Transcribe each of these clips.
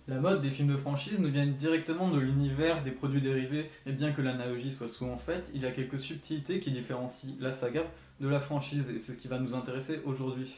La mode des films de franchise nous vient directement de l'univers des produits dérivés, et bien que l'analogie soit souvent faite, il y a quelques subtilités qui différencient la saga de la franchise, et c'est ce qui va nous intéresser aujourd'hui.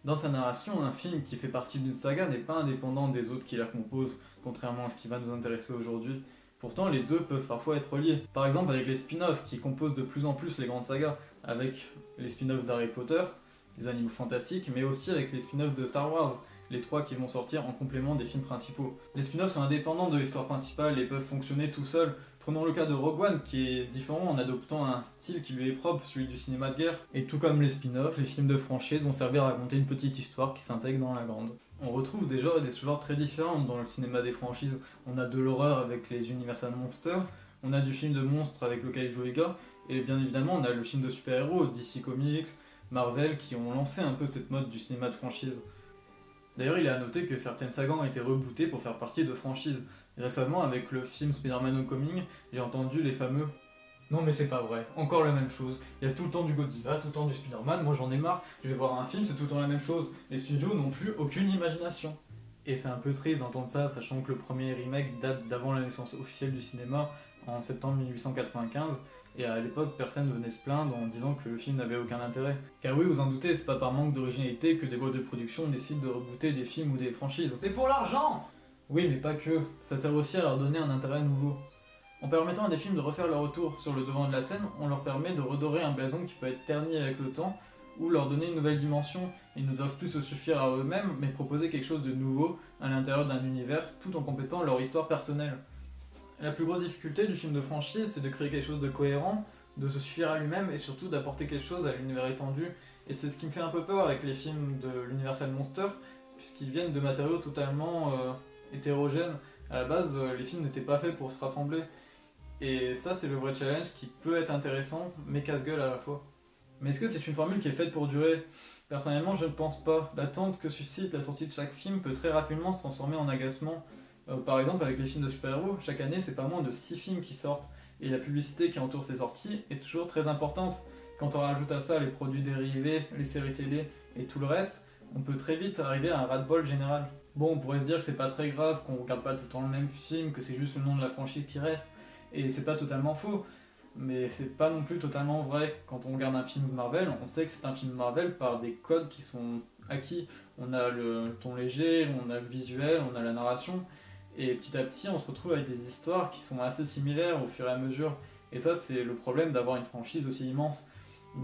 Dans sa narration, un film qui fait partie d'une saga n'est pas indépendant des autres qui la composent, contrairement à ce qui va nous intéresser aujourd'hui. Pourtant, les deux peuvent parfois être liés. Par exemple, avec les spin-offs qui composent de plus en plus les grandes sagas, avec les spin-offs d'Harry Potter, les animaux fantastiques, mais aussi avec les spin-offs de Star Wars, les trois qui vont sortir en complément des films principaux. Les spin-offs sont indépendants de l'histoire principale et peuvent fonctionner tout seuls. Prenons le cas de Rogue One qui est différent en adoptant un style qui lui est propre, celui du cinéma de guerre. Et tout comme les spin-offs, les films de franchise vont servir à raconter une petite histoire qui s'intègre dans la grande. On retrouve des genres et des sous-genres très différents dans le cinéma des franchises. On a de l'horreur avec les Universal Monsters, on a du film de monstres avec le Kaiju Ega, et bien évidemment on a le film de super-héros, DC Comics, Marvel, qui ont lancé un peu cette mode du cinéma de franchise. D'ailleurs, il est à noter que certaines sagas ont été rebootées pour faire partie de franchises. Récemment, avec le film Spider-Man Homecoming, j'ai entendu les fameux "Non mais c'est pas vrai, encore la même chose, il y a tout le temps du Godzilla, tout le temps du Spider-Man, moi j'en ai marre, je vais voir un film, c'est tout le temps la même chose, les studios n'ont plus aucune imagination." Et c'est un peu triste d'entendre ça, sachant que le premier remake date d'avant la naissance officielle du cinéma, en septembre 1895, et à l'époque personne ne venait se plaindre en disant que le film n'avait aucun intérêt. Car oui, vous en doutez, c'est pas par manque d'originalité que des boîtes de production décident de rebooter des films ou des franchises. C'est pour l'argent! Oui, mais pas que, ça sert aussi à leur donner un intérêt nouveau. En permettant à des films de refaire leur retour sur le devant de la scène, on leur permet de redorer un blason qui peut être terni avec le temps, ou leur donner une nouvelle dimension. Ils ne doivent plus se suffire à eux-mêmes, mais proposer quelque chose de nouveau à l'intérieur d'un univers, tout en complétant leur histoire personnelle. La plus grosse difficulté du film de franchise, c'est de créer quelque chose de cohérent, de se suffire à lui-même et surtout d'apporter quelque chose à l'univers étendu. Et c'est ce qui me fait un peu peur avec les films de l'Universal Monster, puisqu'ils viennent de matériaux totalement hétérogènes. À la base, les films n'étaient pas faits pour se rassembler. Et ça, c'est le vrai challenge qui peut être intéressant, mais casse-gueule à la fois. Mais est-ce que c'est une formule qui est faite pour durer? Personnellement, je ne pense pas. L'attente que suscite la sortie de chaque film peut très rapidement se transformer en agacement. Par exemple, avec les films de super-héros, chaque année, c'est pas moins de 6 films qui sortent. Et la publicité qui entoure ces sorties est toujours très importante. Quand on rajoute à ça les produits dérivés, les séries télé et tout le reste, on peut très vite arriver à un ras-de-bol général. Bon, on pourrait se dire que c'est pas très grave, qu'on regarde pas tout le temps le même film, que c'est juste le nom de la franchise qui reste, et c'est pas totalement faux. Mais c'est pas non plus totalement vrai. Quand on regarde un film de Marvel, on sait que c'est un film Marvel par des codes qui sont acquis. On a le ton léger, on a le visuel, on a la narration, et petit à petit on se retrouve avec des histoires qui sont assez similaires au fur et à mesure. Et ça, c'est le problème d'avoir une franchise aussi immense.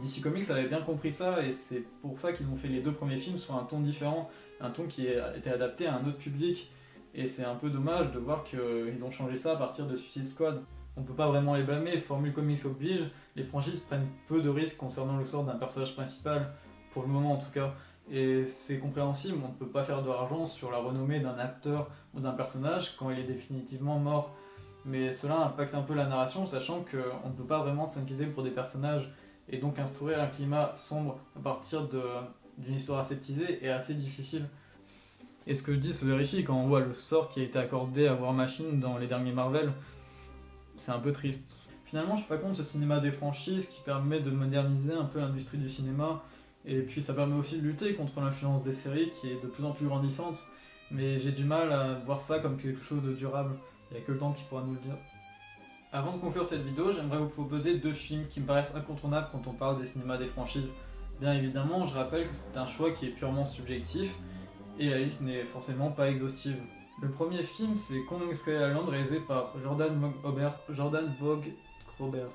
DC Comics avait bien compris ça, et c'est pour ça qu'ils ont fait les deux premiers films sur un ton différent, un ton qui a été adapté à un autre public. Et c'est un peu dommage de voir qu'ils ont changé ça à partir de Suicide Squad. On peut pas vraiment les blâmer, Formule Comics oblige, les franchises prennent peu de risques concernant le sort d'un personnage principal, pour le moment en tout cas. Et c'est compréhensible, on ne peut pas faire de l'argent sur la renommée d'un acteur ou d'un personnage quand il est définitivement mort. Mais cela impacte un peu la narration, sachant qu'on ne peut pas vraiment s'inquiéter pour des personnages, et donc instaurer un climat sombre à partir d'une histoire aseptisée est assez difficile. Et ce que je dis se vérifie quand on voit le sort qui a été accordé à War Machine dans les derniers Marvel. C'est un peu triste. Finalement, je suis pas contre ce cinéma des franchises qui permet de moderniser un peu l'industrie du cinéma, et puis ça permet aussi de lutter contre l'influence des séries qui est de plus en plus grandissante, mais j'ai du mal à voir ça comme quelque chose de durable. Il n'y a que le temps qui pourra nous le dire. Avant de conclure cette vidéo, j'aimerais vous proposer deux films qui me paraissent incontournables quand on parle des cinémas des franchises. Bien évidemment, je rappelle que c'est un choix qui est purement subjectif, et la liste n'est forcément pas exhaustive. Le premier film, c'est Kong Skull Island, réalisé par Jordan Vogt Robert.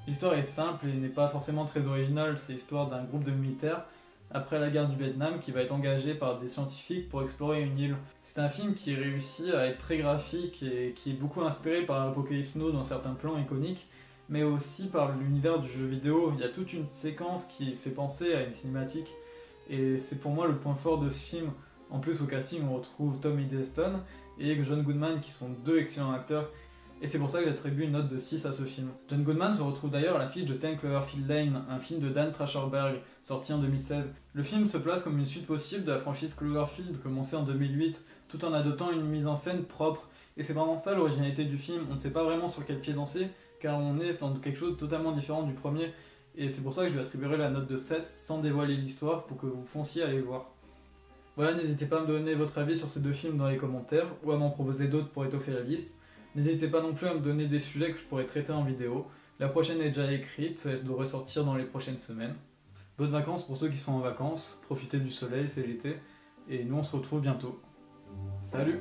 L'histoire est simple et n'est pas forcément très originale, c'est l'histoire d'un groupe de militaires après la guerre du Vietnam qui va être engagé par des scientifiques pour explorer une île. C'est un film qui réussit à être très graphique et qui est beaucoup inspiré par Apocalypse Now dans certains plans iconiques, mais aussi par l'univers du jeu vidéo. Il y a toute une séquence qui fait penser à une cinématique, et c'est pour moi le point fort de ce film. En plus, au casting, on retrouve Tom Hiddleston et John Goodman qui sont deux excellents acteurs. et c'est pour ça que j'attribue une note de 6 à ce film. John Goodman se retrouve d'ailleurs à l'affiche de 10 Cloverfield Lane, un film de Dan Trachtenberg, sorti en 2016. Le film se place comme une suite possible de la franchise Cloverfield, commencée en 2008, tout en adoptant une mise en scène propre, et c'est vraiment ça l'originalité du film, on ne sait pas vraiment sur quel pied danser, car on est dans quelque chose de totalement différent du premier, et c'est pour ça que je lui attribuerai la note de 7 sans dévoiler l'histoire pour que vous fonciez à aller le voir. Voilà, n'hésitez pas à me donner votre avis sur ces deux films dans les commentaires ou à m'en proposer d'autres pour étoffer la liste. N'hésitez pas non plus à me donner des sujets que je pourrais traiter en vidéo. La prochaine est déjà écrite, elle devrait sortir dans les prochaines semaines. Bonnes vacances pour ceux qui sont en vacances, profitez du soleil, c'est l'été, et nous on se retrouve bientôt. Salut!